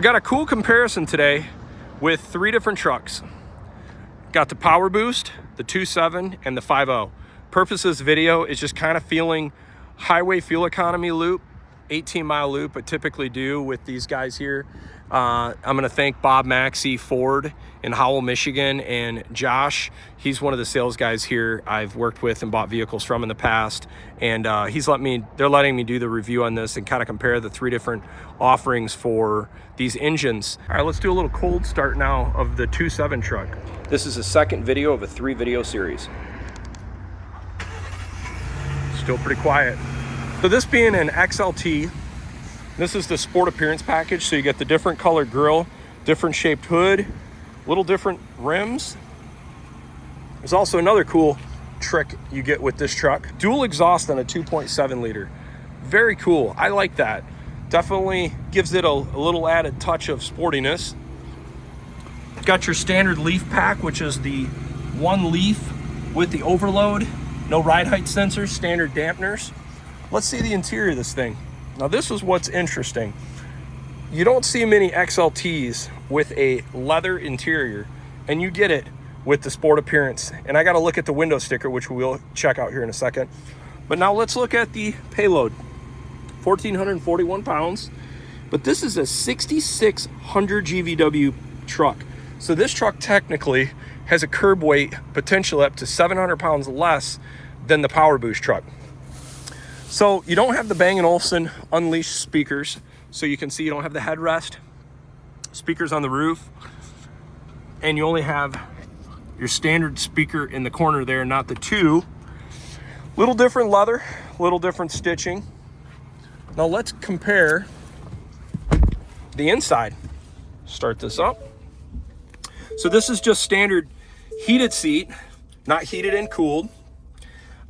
I got a cool comparison today with 3 different trucks. Got the Powerboost, the 2.7, and the 5.0. Purpose of this video is just kind of feeling highway fuel economy loop, 18-mile loop, I typically do with these guys here. I'm going to thank Bob Maxxey Ford in Howell, Michigan, and Josh. He's one of the sales guys here I've worked with and bought vehicles from in the past. And they're letting me do the review on this and kind of compare the 3 different offerings for these engines. All right, let's do a little cold start now of the 2.7 truck. This is the second video of a 3-video series. Still pretty quiet. So this being an XLT, this is the sport appearance package. So you get the different colored grille, different shaped hood, little different rims. There's also another cool trick you get with this truck. Dual exhaust on a 2.7 liter. Very cool. I like that. Definitely gives it a little added touch of sportiness. Got your standard leaf pack, which is the 1 leaf with the overload. No ride height sensors, standard dampeners. Let's see the interior of this thing. Now this is what's interesting. You don't see many XLTs with a leather interior, and you get it with the sport appearance. And I got to look at the window sticker, which we'll check out here in a second. But now let's look at the payload. 1,441 pounds, but this is a 6,600 GVW truck. So this truck technically has a curb weight potential up to 700 pounds less than the Powerboost truck. So you don't have the Bang & Olufsen Unleashed speakers. So you can see you don't have the headrest, speakers on the roof, and you only have your standard speaker in the corner there, not the 2. Little different leather, little different stitching. Now let's compare the inside. Start this up. So this is just standard heated seat, not heated and cooled.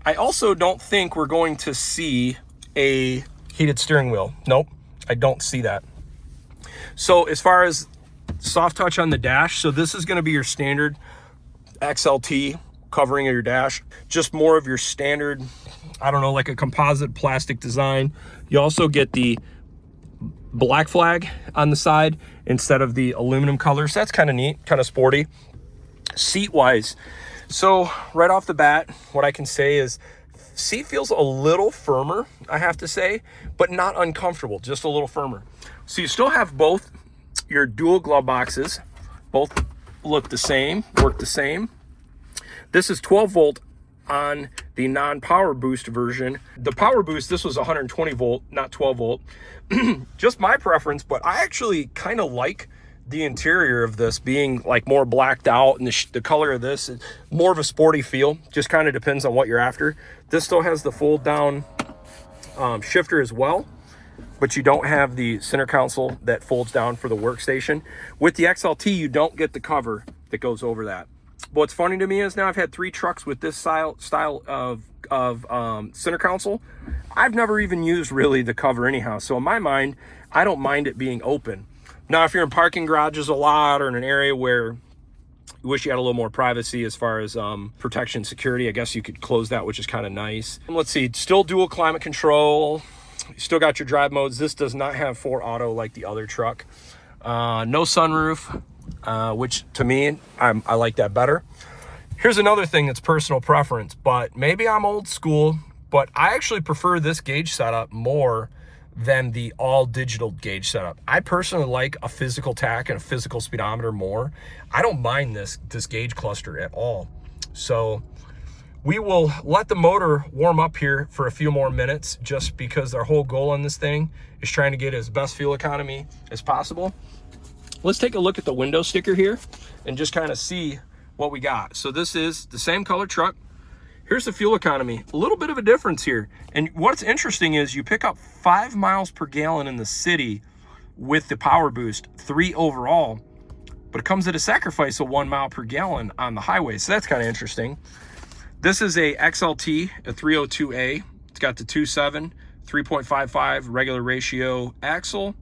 I also don't think we're going to see a heated steering wheel. Nope, I don't see that. So as far as soft touch on the dash, so this is going to be your standard XLT covering of your dash. Just more of your standard, I don't know, like a composite plastic design. You also get the black flag on the side instead of the aluminum colors. That's kind of neat, kind of sporty. Seat wise, so right off the bat, what I can say is seat feels a little firmer, I have to say, but not uncomfortable, just a little firmer. So you still have both your dual glove boxes, both look the same, work the same. This is 12 volt on the non-Powerboost version. The Powerboost, this was 120 volt, not 12 volt. Just my preference, but I actually kind of like the interior of this being like more blacked out, and the color of this is more of a sporty feel. Just kind of depends on what you're after. This still has the fold down shifter as well, but you don't have the center console that folds down for the workstation. With the XLT, you don't get the cover that goes over that. But what's funny to me is now I've had 3 trucks with this style of center console. I've never even used really the cover anyhow. So in my mind, I don't mind it being open. Now, if you're in parking garages a lot or in an area where you wish you had a little more privacy as far as protection, security, I guess you could close that, which is kind of nice. And let's see, still dual climate control. You still got your drive modes. This does not have 4 auto like the other truck. No sunroof, which to me, I like that better. Here's another thing that's personal preference, but maybe I'm old school, but I actually prefer this gauge setup more than the all digital gauge setup. I personally like a physical tach and a physical speedometer more. I don't mind this gauge cluster at all. So we will let the motor warm up here for a few more minutes, just because our whole goal on this thing is trying to get as best fuel economy as possible. Let's take a look at the window sticker here and just kind of see what we got. So this is the same color truck. Here's the fuel economy, a little bit of a difference here. And what's interesting is you pick up 5 miles per gallon in the city with the Powerboost, 3 overall, but it comes at a sacrifice of 1 mile per gallon on the highway. So that's kind of interesting. This is a XLT, a 302A. It's got the 2.7, 3.55 regular ratio axle.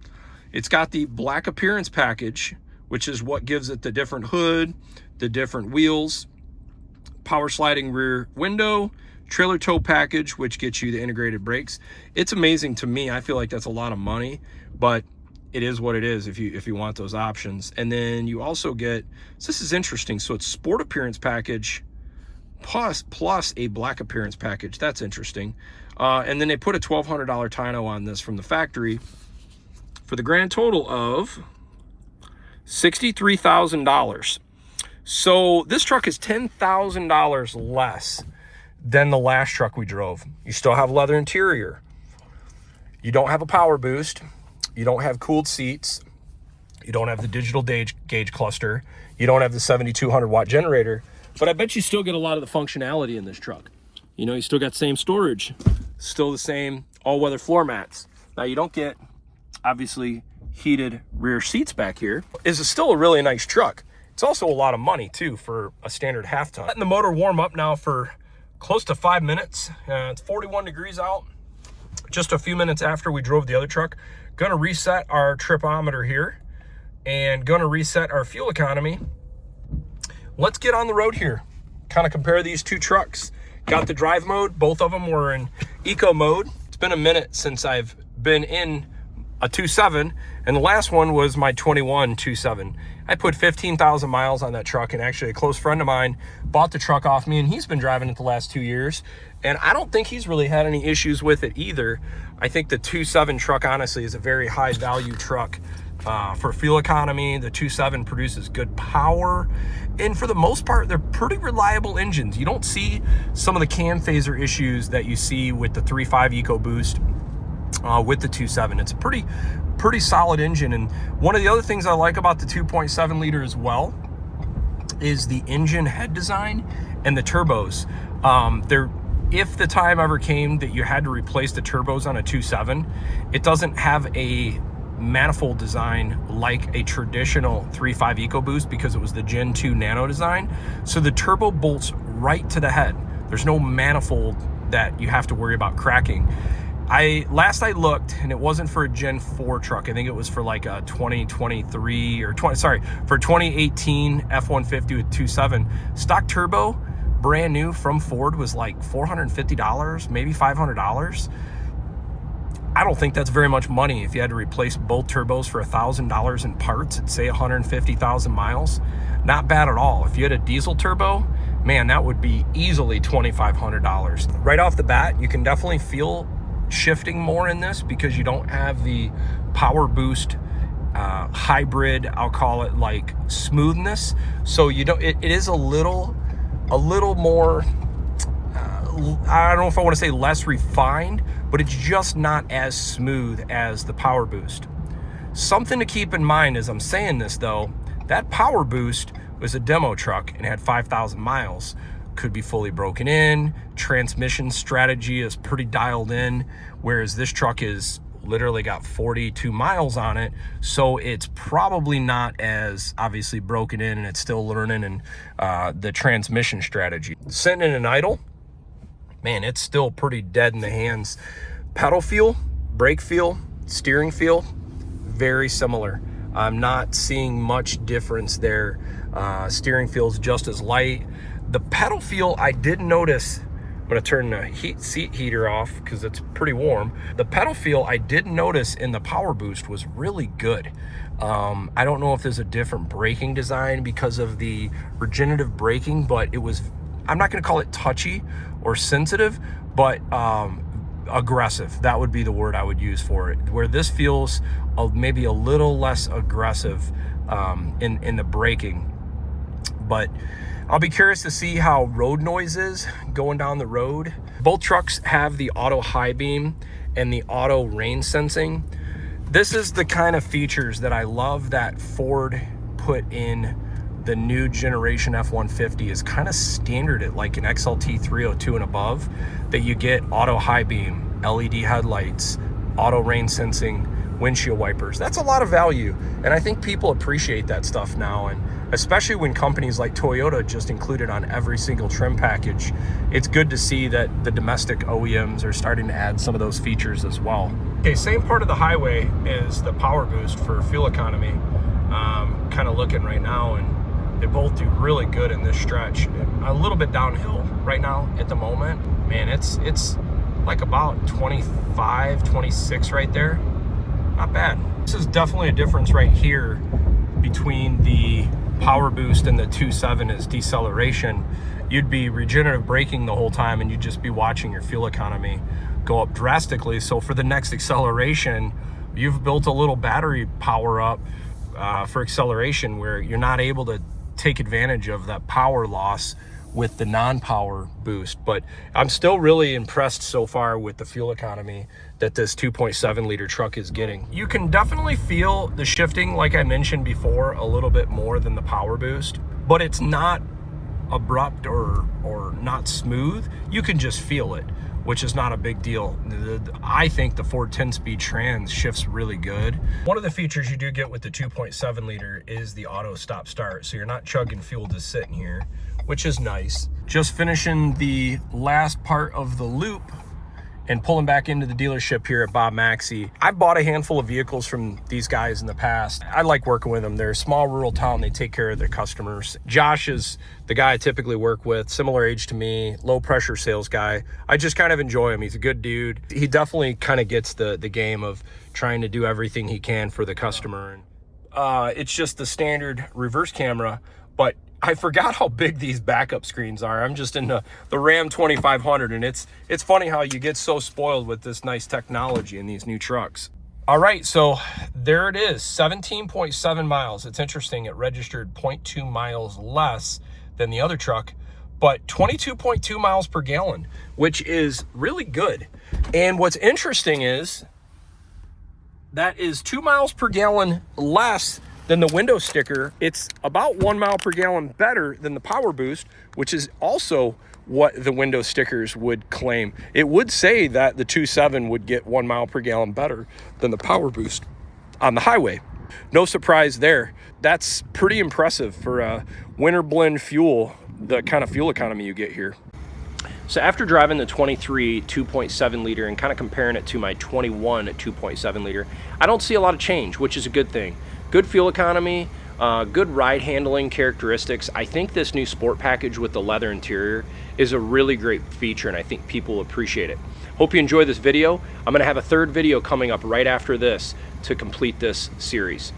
It's got the black appearance package, which is what gives it the different hood, the different wheels, power sliding rear window, trailer tow package, which gets you the integrated brakes. It's amazing to me. I feel like that's a lot of money, but it is what it is if you want those options. And then you also get, so this is interesting, so it's sport appearance package plus a black appearance package. That's interesting. And then they put a $1,200 tonneau on this from the factory for the grand total of $63,000. So this truck is $10,000 less than the last truck we drove. You still have leather interior. You don't have a Powerboost. You don't have cooled seats. You don't have the digital gauge cluster. You don't have the 7,200 watt generator. But I bet you still get a lot of the functionality in this truck. You know, you still got same storage, still the same all-weather floor mats. Now you don't get, obviously, heated rear seats back here. This is still a really nice truck. It's also a lot of money too for a standard half ton. Letting the motor warm up now for close to 5 minutes. It's 41 degrees out. Just a few minutes after we drove the other truck. Gonna reset our tripometer here and gonna reset our fuel economy. Let's get on the road here. Kind of compare these two trucks. Got the drive mode. Both of them were in eco mode. It's been a minute since I've been in a 2.7, and the last one was my 21 2.7. I put 15,000 miles on that truck, and actually a close friend of mine bought the truck off me, and he's been driving it the last 2 years, and I don't think he's really had any issues with it either. I think the 2.7 truck, honestly, is a very high value truck for fuel economy. The 2.7 produces good power, and for the most part, they're pretty reliable engines. You don't see some of the cam phaser issues that you see with the 3.5 Ecoboost. With the 2.7, it's a pretty solid engine. And one of the other things I like about the 2.7 liter as well is the engine head design and the turbos. If the time ever came that you had to replace the turbos on a 2.7, it doesn't have a manifold design like a traditional 3.5 Ecoboost because it was the Gen 2 Nano design. So the turbo bolts right to the head. There's no manifold that you have to worry about cracking. Last I looked, and it wasn't for a Gen 4 truck. I think it was for like a 2023 or for 2018 F-150 with 2.7. Stock turbo, brand new from Ford, was like $450, maybe $500. I don't think that's very much money if you had to replace both turbos for $1,000 in parts at, say, 150,000 miles. Not bad at all. If you had a diesel turbo, man, that would be easily $2,500. Right off the bat, you can definitely feel shifting more in this because you don't have the Powerboost hybrid, I'll call it, like smoothness. So you don't, it is a little more I don't know if I want to say less refined, but it's just not as smooth as the Powerboost. Something to keep in mind as I'm saying this though, that Powerboost was a demo truck and had 5,000 miles. Could be fully broken in. Transmission strategy is pretty dialed in, whereas this truck is literally got 42 miles on it. So it's probably not as obviously broken in, and it's still learning and the transmission strategy. Sitting in an idle, man, it's still pretty dead in the hands. Pedal feel, brake feel, steering feel, very similar. I'm not seeing much difference there. Steering feels just as light. The pedal feel, I did notice. I'm gonna turn the seat heater off because it's pretty warm. The pedal feel I did notice in the Powerboost was really good. I don't know if there's a different braking design because of the regenerative braking, but it was, I'm not gonna call it touchy or sensitive, but aggressive. That would be the word I would use for it. Where this feels maybe a little less aggressive in the braking. But I'll be curious to see how road noise is going down the road. Both trucks have the auto high beam and the auto rain sensing. This is the kind of features that I love that Ford put in the new generation F-150 is kind of standard at like an XLT 302 and above, that you get auto high beam, LED headlights, auto rain sensing, windshield wipers. That's a lot of value, and I think people appreciate that stuff now, and especially when companies like Toyota just include it on every single trim package. It's good to see that the domestic OEMs are starting to add some of those features as well. Okay, same part of the highway is the Powerboost for fuel economy. Kind of looking right now, and they both do really good in this stretch. A little bit downhill right now at the moment. Man, it's like about 25, 26 right there. Not bad. This is definitely a difference right here between the Powerboost and the 2.7 is deceleration. You'd be regenerative braking the whole time and you'd just be watching your fuel economy go up drastically. So for the next acceleration, you've built a little battery power up for acceleration where you're not able to take advantage of that power loss with the non-power boost. But I'm still really impressed so far with the fuel economy that this 2.7 liter truck is getting. You can definitely feel the shifting, like I mentioned before, a little bit more than the power boost, but it's not abrupt or not smooth. You can just feel it, which is not a big deal. I think the Ford 10-speed trans shifts really good. One of the features you do get with the 2.7 liter is the auto stop start. So you're not chugging fuel just sitting here, which is nice. Just finishing the last part of the loop and pulling back into the dealership here at Bob Maxxey. I've bought a handful of vehicles from these guys in the past. I like working with them. They're a small rural town. They take care of their customers. Josh is the guy I typically work with, similar age to me, low pressure sales guy. I just kind of enjoy him. He's a good dude. He definitely kind of gets the game of trying to do everything he can for the customer. It's just the standard reverse camera, but I forgot how big these backup screens are. I'm just in the Ram 2500, and it's funny how you get so spoiled with this nice technology in these new trucks. All right, so there it is, 17.7 miles. It's interesting, it registered 0.2 miles less than the other truck, but 22.2 miles per gallon, which is really good. And what's interesting is that is 2 miles per gallon less than the window sticker. It's about 1 mile per gallon better than the Powerboost, which is also what the window stickers would claim. It would say that the 2.7 would get 1 mile per gallon better than the Powerboost on the highway. No surprise there. That's pretty impressive for a winter blend fuel, the kind of fuel economy you get here. So after driving the 23 2.7 liter and kind of comparing it to my 21 2.7 liter, I don't see a lot of change, which is a good thing. Good fuel economy, good ride handling characteristics. I think this new sport package with the leather interior is a really great feature, and I think people will appreciate it. Hope you enjoy this video. I'm gonna have a third video coming up right after this to complete this series.